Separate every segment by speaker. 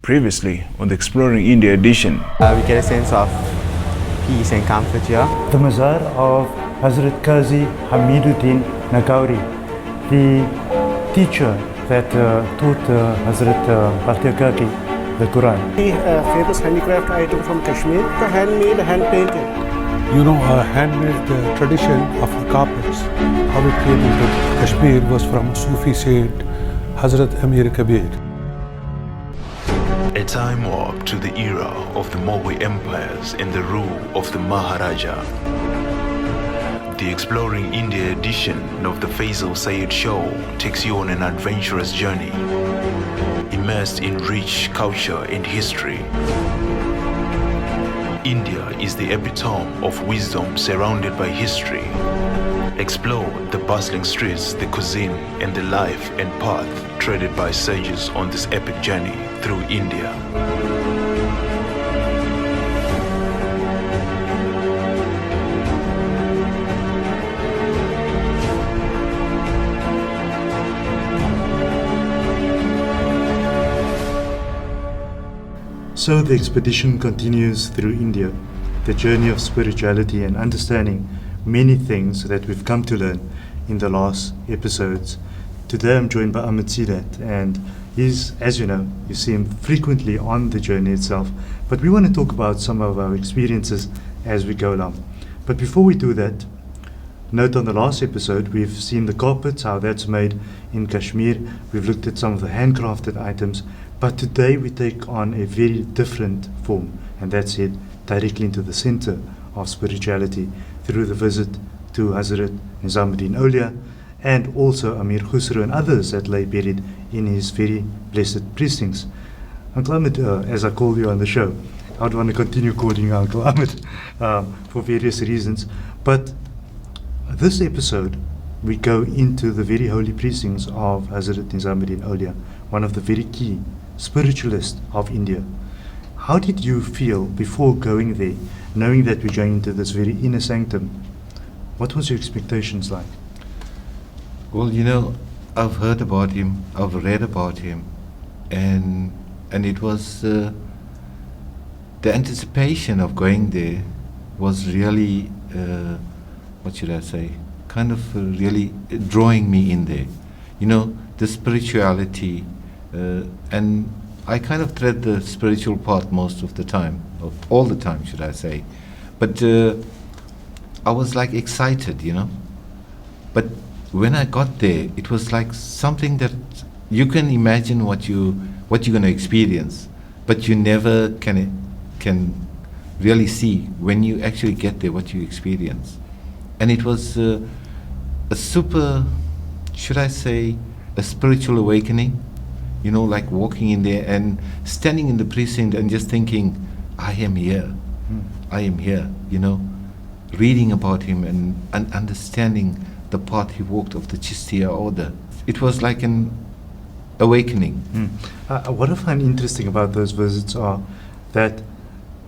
Speaker 1: Previously on the Exploring India edition.
Speaker 2: We get a sense of peace and comfort here.
Speaker 3: The mazar of Hazrat Nizamuddin Auliya, the teacher that taught Hazrat ख़hāliq the Quran.
Speaker 4: Famous handicraft item from Kashmir, the handmade, hand-painted.
Speaker 5: You know, a handmade tradition of the carpets, how it came into Kashmir was from Sufi saint Hazrat Amīr Khusro.
Speaker 1: A time warp to the era of the Mogul empires and the rule of the Maharaja. The Exploring India edition of the Faizal show takes you on an adventurous journey, immersed in rich culture and history. India is the epitome of wisdom surrounded by history. Explore the bustling streets, the cuisine, and the life and path treaded by sages on this epic journey through India.
Speaker 3: So the expedition continues through India, the journey of spirituality and understanding many things that we've come to learn in the last episodes. Today I'm joined by Amīr, and he's, as you know, you see him frequently on the journey itself, but we want to talk about some of our experiences as we go along. But before we do that, note on the last episode we've seen the carpets, how that's made in Kashmir. We've looked at some of the handcrafted items, but today we take on a very different form, and that's it, directly into the center of spirituality through the visit to Hazrat Nizamuddin Auliya and also Amīr Khusro and others that lay buried in his very blessed precincts. Uncle Ahmed, as I call you on the show, I would want to continue calling you Uncle Ahmed for various reasons, but this episode we go into the very holy precincts of Hazrat Nizamuddin Auliya, one of the very key spiritualists of India. How did you feel before going there, knowing that we're going into this very inner sanctum? What was your expectations like?
Speaker 6: Well, you know, I've heard about him, I've read about him, and it was the anticipation of going there was really, what should I say, kind of really drawing me in there. You know, the spirituality, and I kind of tread the spiritual path most of the time, or all the time, should I say. But I was like excited, you know. But when I got there, it was like something that you can imagine what you're going to experience, but you never can really see when you actually get there what you experience. And it was a super, should I say, a spiritual awakening. You know, like walking in there and standing in the precinct and just thinking, I am here, I am here, you know, reading about him and understanding the path he walked of the Chistiya order. It was like an awakening.
Speaker 3: What I find interesting about those visits are that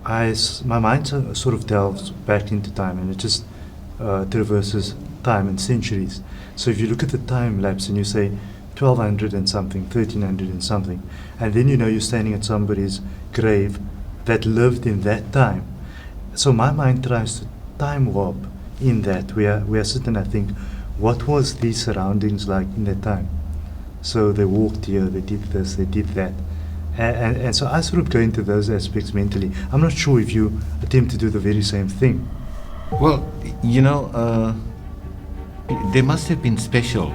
Speaker 3: my mind sort of delves back into time, and it just traverses time and centuries. So if you look at the time lapse and you say 1200 and something, 1300 and something, and then you know you're standing at somebody's grave that lived in that time. So my mind tries to time warp in that. We are sitting, I think, what was these surroundings like in that time? So they walked here, they did this, they did that. And so I sort of go into those aspects mentally. I'm not sure if you attempt to do the very same thing.
Speaker 6: Well, you know, they must have been special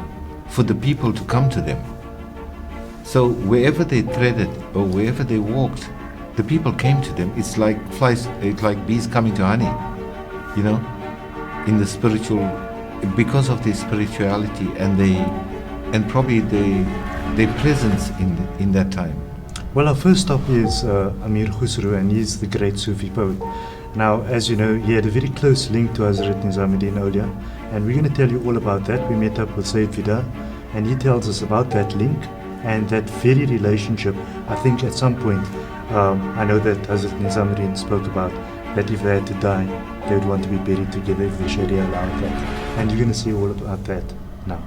Speaker 6: for the people to come to them. So wherever they treaded or wherever they walked, the people came to them. It's like flies, it's like bees coming to honey, you know, in the spiritual, because of their spirituality and probably their presence in that time.
Speaker 3: Well, our first stop is Amīr Khusro, and he's the great Sufi poet. Now, as you know, he had a very close link to Hazrat Nizamuddin Auliya, and we're going to tell you all about that. We met up with Sayyid Fida, and he tells us about that link and that very relationship. I think at some point, I know that Hazrat Nizamuddin spoke about that if they had to die, they would want to be buried together if the Sharia allowed that. And you're going to see all about that now.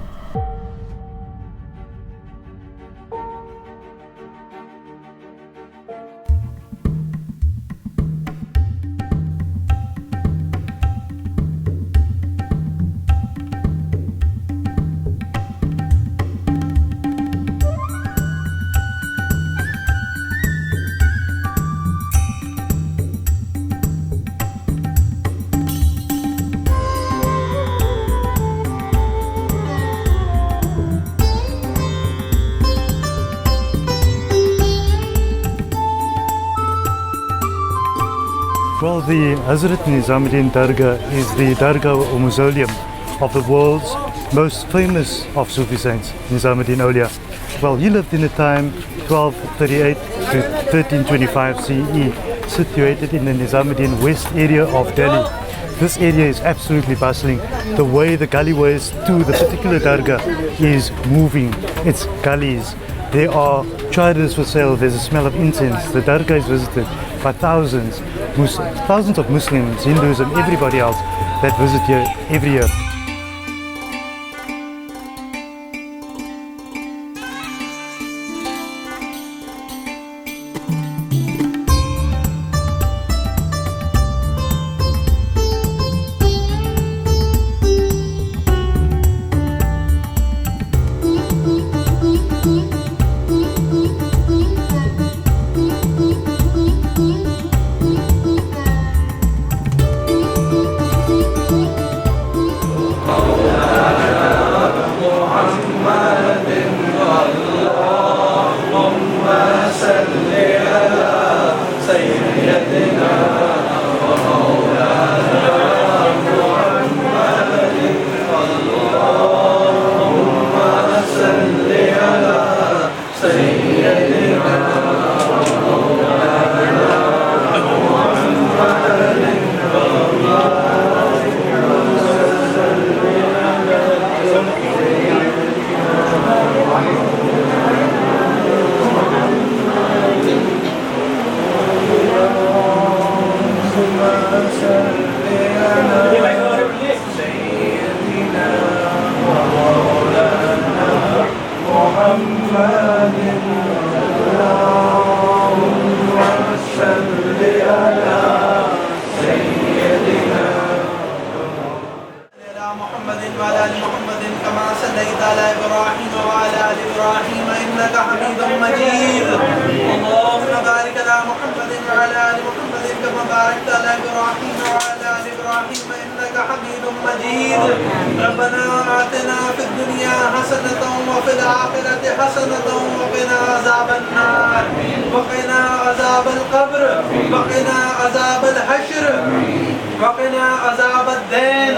Speaker 3: Well, the Hazrat Nizamuddin Dargah is the Dargah or mausoleum of the world's most famous of Sufi saints, Nizamuddin Auliya. Well, he lived in the time 1238 to 1325 CE, situated in the Nizamuddin West area of Delhi. This area is absolutely bustling. The way the gullyways to the particular Dargah is moving. It's gullies. There are chadars for sale. There's a smell of incense. The Dargah is visited by thousands of Muslims, Hindus and everybody else that visit here every year.
Speaker 7: ربنا آتنا في الدنيا حسنة وفي الآخرة حسنة وقنا عذاب النار وقنا عذاب القبر وقنا عذاب الحشر وقنا عذاب الدين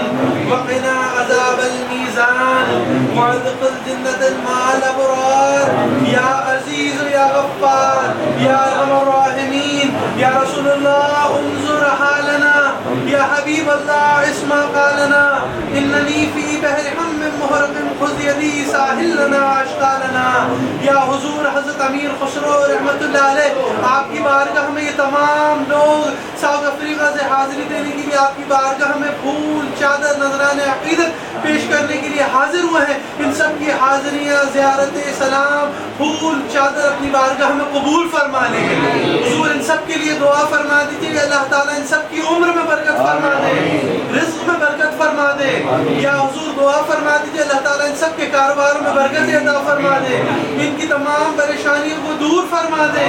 Speaker 7: وقنا عذاب الميزان وادخل جنة مع الأبرار يا عزيز يا غفار يا أرحم الراحمين يا رسول الله انظر حالنا يا حبيب الله اسمع قالنا إنني في بحر هم مهرق خذ يدي ساحل لنا أشقالنا या हुजूर हज़रत अमीर खुसरो रहमतुल्लाह अलैह आपकी बारगाह में ये तमाम लोग साउथ अफ्रीका से हाजिरी देने के लिए आपकी बारगाह में फूल चादर नजराने अकीदत पेश करने के लिए हाजिर हुए हैं। इन सब की हाजिरियाँ ज़ियारत सलाम फूल चादर अपनी बारगाह में कबूल फरमा लें। हुजूर इन सब के लिए दुआ फरमा दीजिए, अल्लाह ताला इन सब की उम्र में बरकत फरमा दे, रिज़्क़ में बरकत फरमा दे। या हुजूर दुआ फरमा दीजिए, अल्लाह ताला इन सब के कारोबारों में बरकत अता फरमा दे, इनकी तमाम परेशानियों को दूर फरमा दे,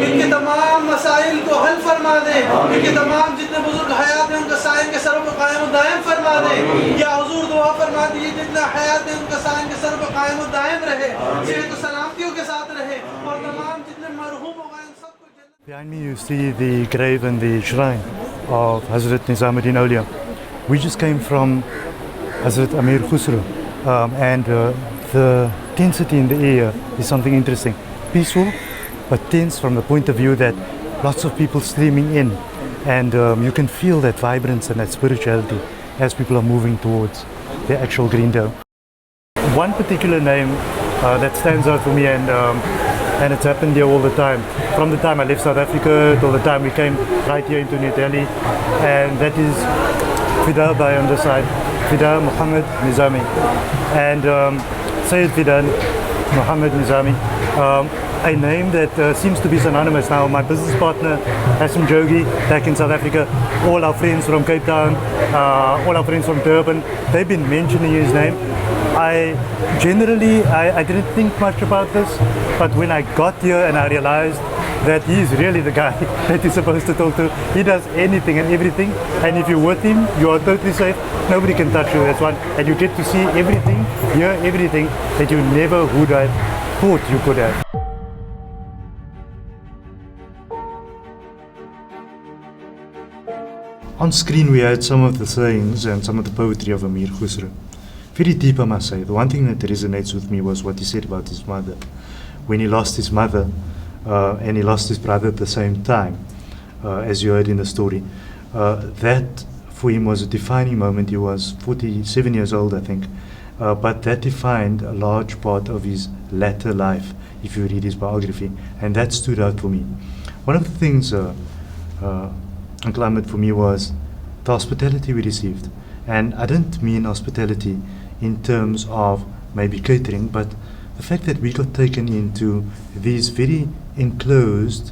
Speaker 7: इनके तमाम मसाइल को हल फरमा दे, इनके तमाम जितने बुजुर्ग हयात हैं उनका साइन के सर पर कायम दायम फरमा दे। या हुजूर दुआ फरमा दीजिए जितना हयात है उनका साइन के सर पर कायम दायम रहे, सेहत सलामतियों के साथ रहे और तमाम जितने मरहूम हो गए सबको।
Speaker 3: Behind me you see the grave and the shrine of Hazrat Nizamuddin Auliya. We just came from Hazrat Amīr Khusro and the tensity in the air is something interesting. Peaceful but tense from the point of view that lots of people streaming in, and you can feel that vibrance and that spirituality as people are moving towards the actual green dome. One particular name that stands out for me, and it's happened here all the time. From the time I left South Africa till the time we came right here into New Delhi, and that is Fida Bhai on the side, Fida Muhammad Nizami, and Sayyid Fida Muhammad Nizami. A name that seems to be synonymous now. My business partner, Hasan Jogi, back in South Africa, all our friends from Cape Town, all our friends from Durban, they've been mentioning his name. I didn't think much about this, but when I got here and I realized that he's really the guy that you're supposed to talk to. He does anything and everything, and if you're with him, you are totally safe. Nobody can touch you, that's one. And you get to see everything, hear everything that you never would have thought you could have. On screen we had some of the sayings and some of the poetry of Amīr Khusro. Very deep, I must say. The one thing that resonates with me was what he said about his mother. When he lost his mother and he lost his brother at the same time, as you heard in the story, that for him was a defining moment. He was 47 years old, I think, but that defined a large part of his latter life, if you read his biography, and that stood out for me. One of the things, Uncle Ahmed, for me was the hospitality we received. And I don't mean hospitality in terms of maybe catering, but the fact that we got taken into these very enclosed,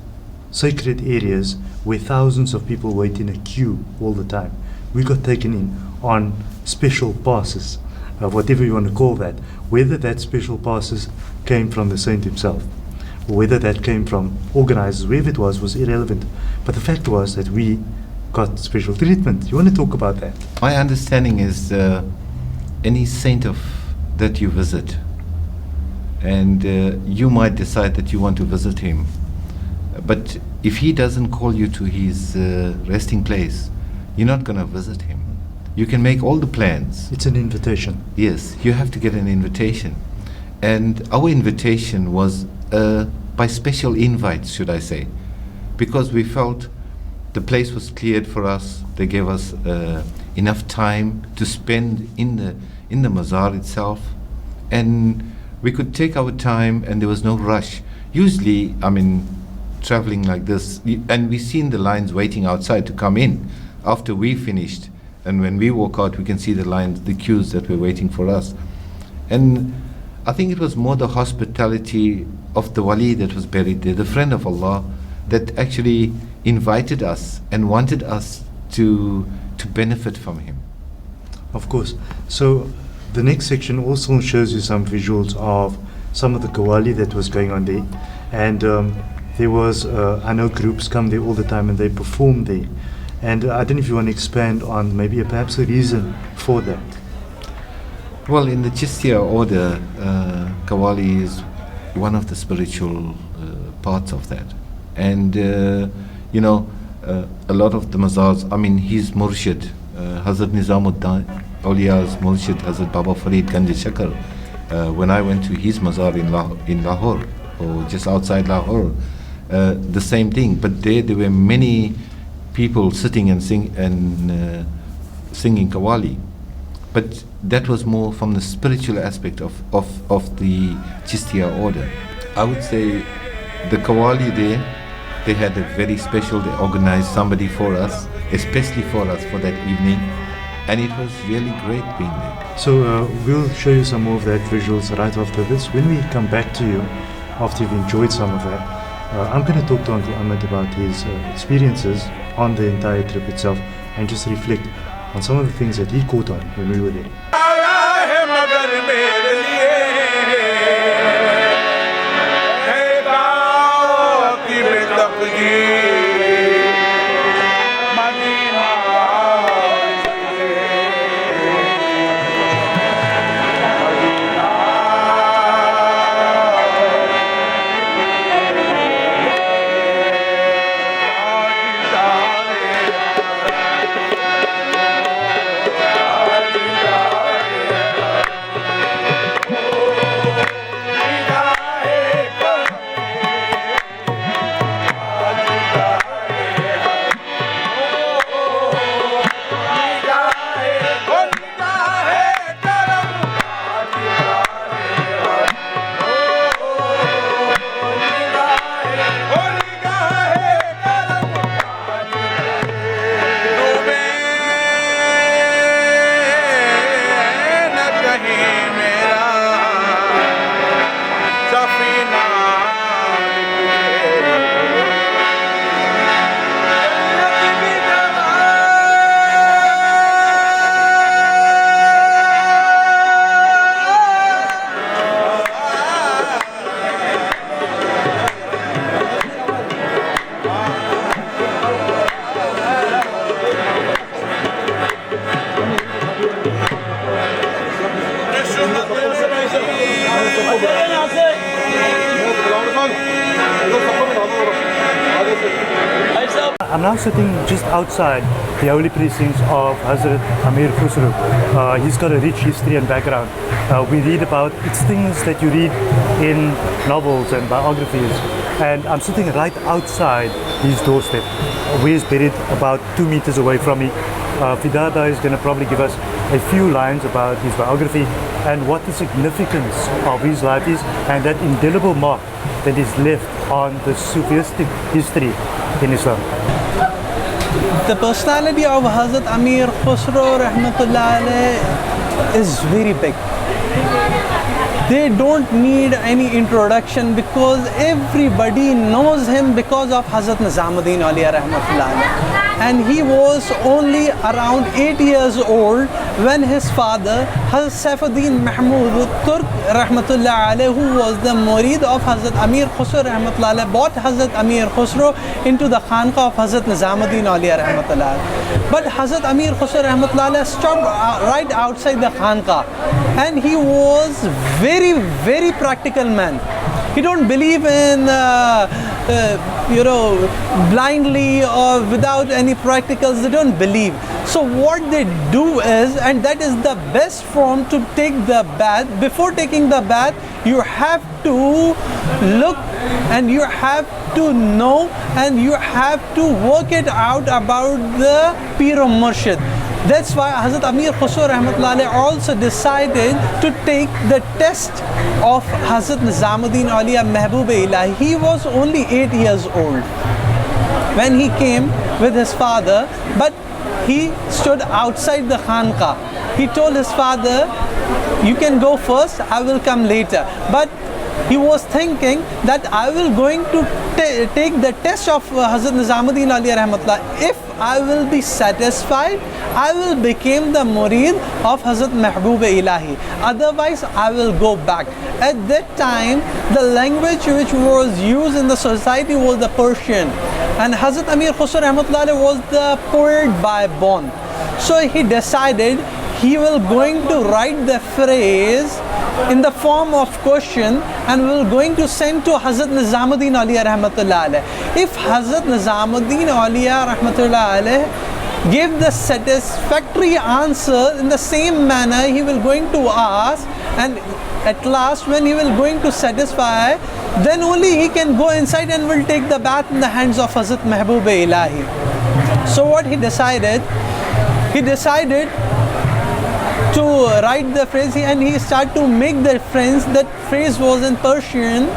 Speaker 3: sacred areas where thousands of people wait in a queue all the time. We got taken in on special passes, whatever you want to call that. Whether that special passes came from the saint himself, or whether that came from organizers, wherever it was irrelevant. But the fact was that we got special treatment. You want to talk about that?
Speaker 6: My understanding is any saint that you visit, and you might decide that you want to visit him, but if he doesn't call you to his resting place, you're not going to visit him. You can make all the plans.
Speaker 3: It's an invitation.
Speaker 6: Yes, you have to get an invitation. And our invitation was by special invites, should I say, because we felt the place was cleared for us. They gave us enough time to spend in the mazar itself, and we could take our time, and there was no rush. Usually, I mean, traveling like this, and we've seen the lines waiting outside to come in after we finished, and when we walk out we can see the lines, the queues that were waiting for us. And I think it was more the hospitality of the wali that was buried there, the friend of Allah, that actually invited us and wanted us to benefit from him.
Speaker 3: Of course. So the next section also shows you some visuals of some of the Qawwali that was going on there, and there was I know groups come there all the time and they perform there, and I don't know if you want to expand on maybe perhaps a reason for that.
Speaker 6: Well, in the Chistiya order, Qawwali is one of the spiritual parts of that, and you know, a lot of the mazars, I mean, his murshid, Hazrat Nizamuddin Auliya's murshid, Hazrat Baba Farid Ganj Shakar, when I went to his mazar in Lahore, or just outside Lahore, the same thing. But there were many people sitting and singing Qawwali. But that was more from the spiritual aspect of the Chistiya order. I would say the Qawwali there, they had a very special, they organized somebody for us, especially for us for that evening, and it was really great being there.
Speaker 3: So we'll show you some more of that visuals right after this. When we come back to you, after you've enjoyed some of that, I'm going to talk to Uncle Ahmed about his experiences on the entire trip itself, and just reflect on some of the things that he caught on when we were there. I'm now sitting just outside the holy precincts of Hazrat Amīr Khusro. He's got a rich history and background. We read about it's things that you read in novels and biographies. And I'm sitting right outside his doorstep, where he's buried about 2 meters away from me. Fidada is going to probably give us a few lines about his biography and what the significance of his life is, and that indelible mark that is left on the Sufistic history in Islam.
Speaker 8: The personality of Hazrat Amīr Khusro rahmatullah alayh is very big. They don't need any introduction because everybody knows him because of Hazrat Nizamuddin Auliya rahmatullah alayh. And he was only around 8 years old when his father, Hazrat Saifuddin Mahmud Turk rahmatullah alayh, who was the murid of Hazrat Amīr Khusro rahmatullah alayh, brought Hazrat Amīr Khusro into the Khanqa of Hazrat Nizamuddin Auliya rahmatullah alayh. But Hazrat Amīr Khusro rahmatullah alayh stopped right outside the Khanqa, and he was very practical man. He don't believe in blindly or without any practicals. They don't believe. So what they do is, and that is the best form to take the bath. Before taking the bath, you have to look and you have to know and you have to work it out about the Pir or Murshid. That's why Hazrat Amīr Khusro rahmatullah alayh also decided to take the test of Hazrat Nizamuddin Auliya Mehboob-e-Ilahi. He was only 8 years old when he came with his father, but he stood outside the Khanqa. He told his father, "You can go first, I will come later." But he was thinking that I will going to take the test of Hazrat Nizamuddin Auliya rahmatullah. If I will be satisfied, I will become the murid of Hazrat Mehboob-e-Ilahi. Otherwise, I will go back. At that time, the language which was used in the society was the Persian. And Hazrat Amīr Khusro rahmatullah was the poet by born. So he decided he will going to write the phrase in the form of question and will going to send to Hazrat Nizamuddin Auliya rahmatullah alayh. If Hazrat Nizamuddin Auliya rahmatullah alayh gave the satisfactory answer in the same manner, he will going to ask, and at last when he will going to satisfy, then only he can go inside and will take the bath in the hands of Hazrat Mehboob-e-Ilahi. So what he decided? He decided to write the phrase, and he started to make the phrase. That phrase was in Persian.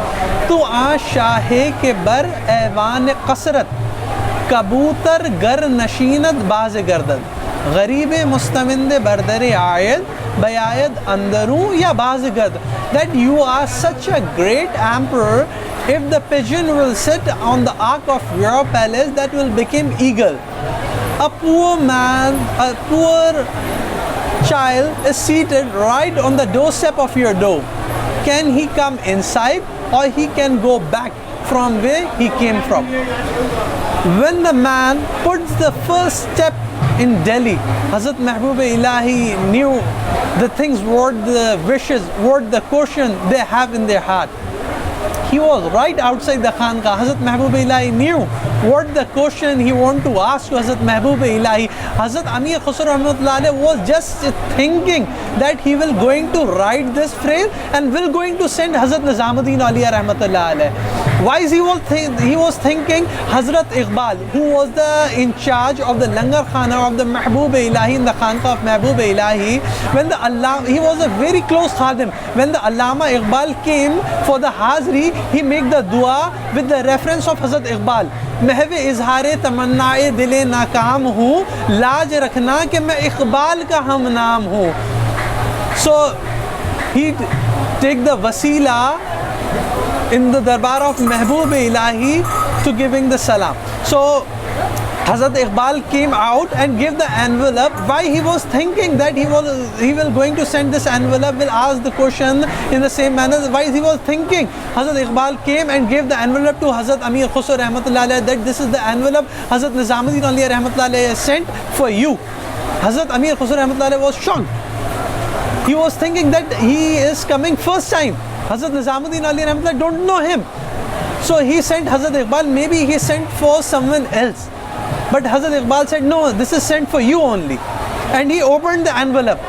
Speaker 8: Tu aa shahe ke bar aiwan qasrat kabutar gar nashinat baz gardad garibe mustaminde bardare ayad bayayad andaru ya baz gard. That you are such a great emperor. If the pigeon will sit on the ark of your palace, that will become eagle. A poor man, a poor child is seated right on the doorstep of your door. Can he come inside or he can go back from where he came from? When the man puts the first step in Delhi, Hazrat Mehboob-e-Ilahi knew the things, what the wishes, what the question they have in their heart. He was right outside the Khanqa. Hazrat Mehboob-e-Ilahi knew what the question he wanted to ask to Hazrat Mehboob-e-Ilahi. Hazrat Amīr Khusro rahmatullah alayh was just thinking that he will going to write this phrase and will going to send Hazrat Nizamuddin Auliya rahmatullah alayh. Why is he was thinking Hazrat Iqbal, who was the in charge of the Langar Khana of the Mehboob-e-Ilahi in the Khanqa of Mehboob-e-Ilahi. When he was a very close khadim. When the Allama Iqbal came for the Hazri, he made the dua with the reference of Hazrat Iqbal. महवे इजहारे तमन्नाए दिले नाकाम हूँ लाज रखना कि मैं इकबाल का हम नाम हूँ. So he take the wasila in the darbar of Mehboob-e-Ilahi to giving the salam. So Hazrat Iqbal came out and gave the envelope. Why he was thinking that he will going to send this envelope, will ask the question in the same manner. Why he was thinking? Hazrat Iqbal came and gave the envelope to Hazrat Amīr Khusro rahmatullah alayh, that this is the envelope Hazrat Nizamuddin Auliya rahmatullah alayh sent for you. Hazrat Amīr Khusro rahmatullah alayh was shocked. He was thinking that he is coming first time. Hazrat Nizamuddin Auliya rahmatullah don't know him. So he sent Hazrat Iqbal, maybe he sent for someone else. But Hazrat Iqbal said, no, this is sent for you only. And he opened the envelope.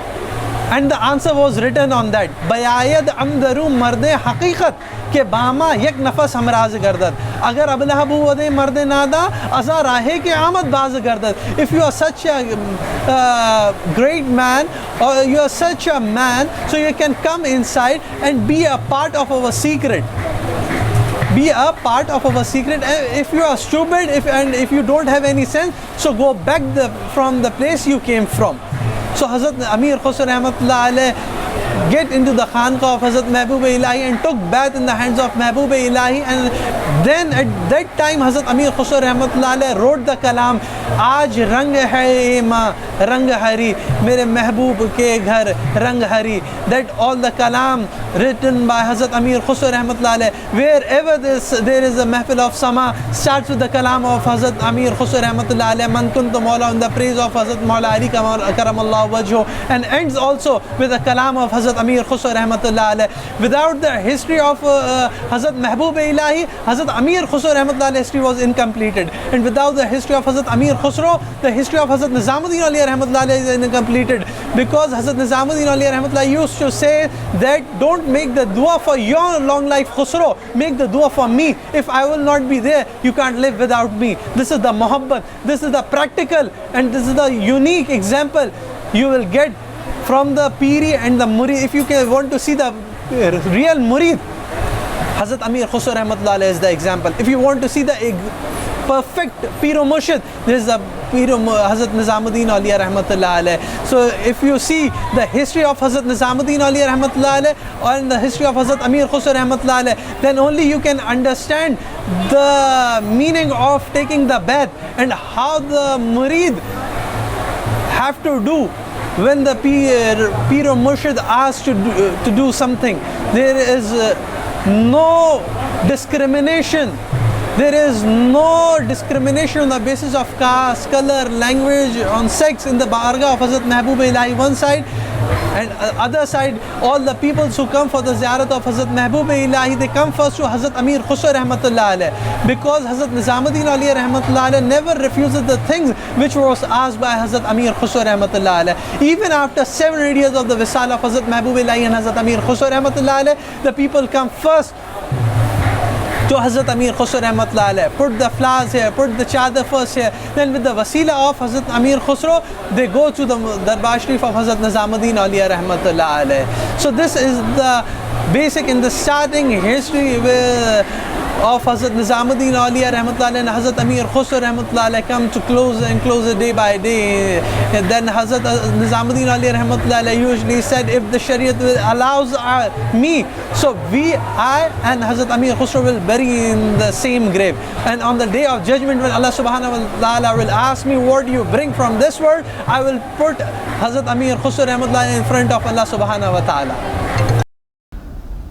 Speaker 8: And the answer was written on that. Bayayad amdaru marde haqiqat ke bama yek nafas hamraz gardad. Agar ablahabu wade marde nada azar rahe ke amad baz gardad. If you are such a great man, or you are such a man, so you can come inside and be a part of our secret. Be a part of our secret. If you are stupid, if you don't have any sense, so go back from the place you came from. So Hazrat Amīr Khusro rahmatullah alayh get into the Khanqa of Hazrat Mehboob-e Ilahi and took bath in the hands of Mehboob-e Ilahi, and then at that time Hazrat Amīr Khusro rahmatullah alayh wrote the kalam, Aaj rang hai ma rang hari, mere mehboob ke ghar rang hari. That all the kalam written by Hazrat Amīr Khusro rahmatullah alayh, wherever there is a mahfil of sama, starts with the kalam of Hazrat Amīr Khusro rahmatullah alayh, man kuntu mawla, in the praise of Hazrat Maula Ali karamallahu wajhu, and ends also with the kalam of Hazrat Amīr Khusro rahmatullah alayh. Without the history of Hazrat Mehboob-e Ilahi, Hazrat Amīr Khusro rahmatullah alayh history was incompleted. And without the history of Hazrat Amīr Khusro, the history of Hazrat Nizamuddin Auliya rahmatullah alayh is incompleted. Because Hazrat Nizamuddin Auliya rahmatullah used to say that don't make the dua for your long life Khusro, make the dua for me. If I will not be there, you can't live without me. This is the muhabbat, this is the practical, and this is the unique example you will get from the Piri and the Murid. If you want to see the real Murid, Hazrat Amīr Khusro rahmatullah alayh is the example. If you want to see the perfect Piro Murshid, there is the Piro Hazrat Nizamuddin Auliya rahmatullah alayh. So if you see the history of Hazrat Nizamuddin Auliya rahmatullah alayh and the history of Hazrat Amīr Khusro rahmatullah alayh, then only you can understand the meaning of taking the bath and how the Murid have to do when the Piro Murshid asks to do something. There is no discrimination. There is no discrimination on the basis of caste, color, language, on sex in the Bargah of Hazrat Mehboob-e Ilahi one side, and other side, all the people who come for the ziyarat of Hazrat Mehboob-e Ilahi, they come first to Hazrat Amīr Khusro rahmatullah alayh, because Hazrat Nizamuddin Auliya rahmatullah alayh never refuses the things which was asked by Hazrat Amīr Khusro rahmatullah alayh. Even after 700 years of the Visal of Hazrat Mehboob-e Ilahi and Hazrat Amīr Khusro rahmatullah alayh, the people come first to Hazrat Amīr Khusro rahmatullah alayh, put the flowers here, put the chadar first here, then with the wasila of Hazrat Amīr Khusro, they go to the Darbar Sharif of Hazrat Nizamuddin Auliya rahmatullah alayh. So this is the basic in the starting history of Hazrat Nizamuddin Auliya rahmatullah alayh and Hazrat Amīr Khusro rahmatullah alayh come to closer and closer day by day. And then Hazrat Nizamuddin Auliya rahmatullah alayh usually said, if the Shariat allows me, so I and Hazrat Amīr Khusro will bury in the same grave. And on the day of judgment, when Allah subhanahu wa ta'ala will ask me what you bring from this world, I will put Hazrat Amīr Khusro rahmatullah alayh in front of Allah subhanahu wa ta'ala.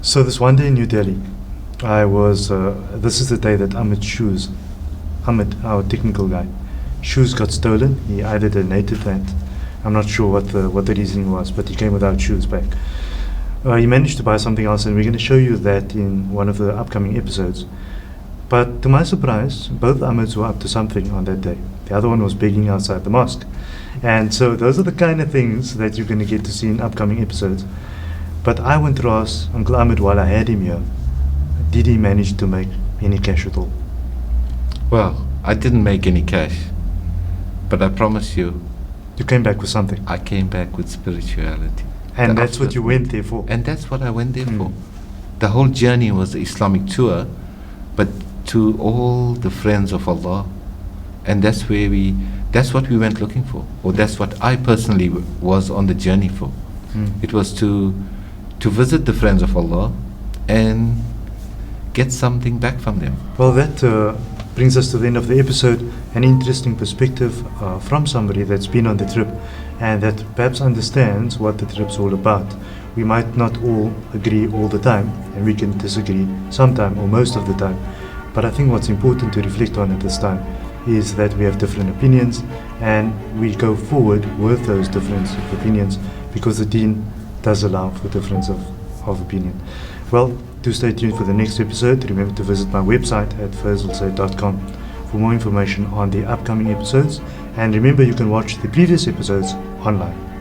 Speaker 3: So this one day in New Delhi, this is the day that Ahmed's shoes, Ahmed, our technical guy, shoes got stolen. He either donated that, I'm not sure what the reasoning was, but he came without shoes back. He managed to buy something else, and we're going to show you that in one of the upcoming episodes. But to my surprise, both Ahmeds were up to something on that day. The other one was begging outside the mosque. And so those are the kind of things that you're going to get to see in upcoming episodes. But I went to ask Uncle Ahmed while I had him here, did he manage to make any cash at all?
Speaker 6: Well, I didn't make any cash, but I promise you,
Speaker 3: you came back with something.
Speaker 6: I came back with spirituality.
Speaker 3: And that's what you went there for.
Speaker 6: And that's what I went there for. The whole journey was the Islamic tour, but to all the friends of Allah. And that's what we went looking for. Or that's what I personally was on the journey for. It was to visit the friends of Allah and get something back from them.
Speaker 3: Well, that brings us to the end of the episode. An interesting perspective from somebody that's been on the trip and that perhaps understands what the trip's all about. We might not all agree all the time, and we can disagree sometime or most of the time. But I think what's important to reflect on at this time is that we have different opinions, and we go forward with those different opinions because the Deen does allow for difference of opinion. Well, do stay tuned for the next episode. Remember to visit my website at faizalsaid.com for more information on the upcoming episodes. And remember, you can watch the previous episodes online.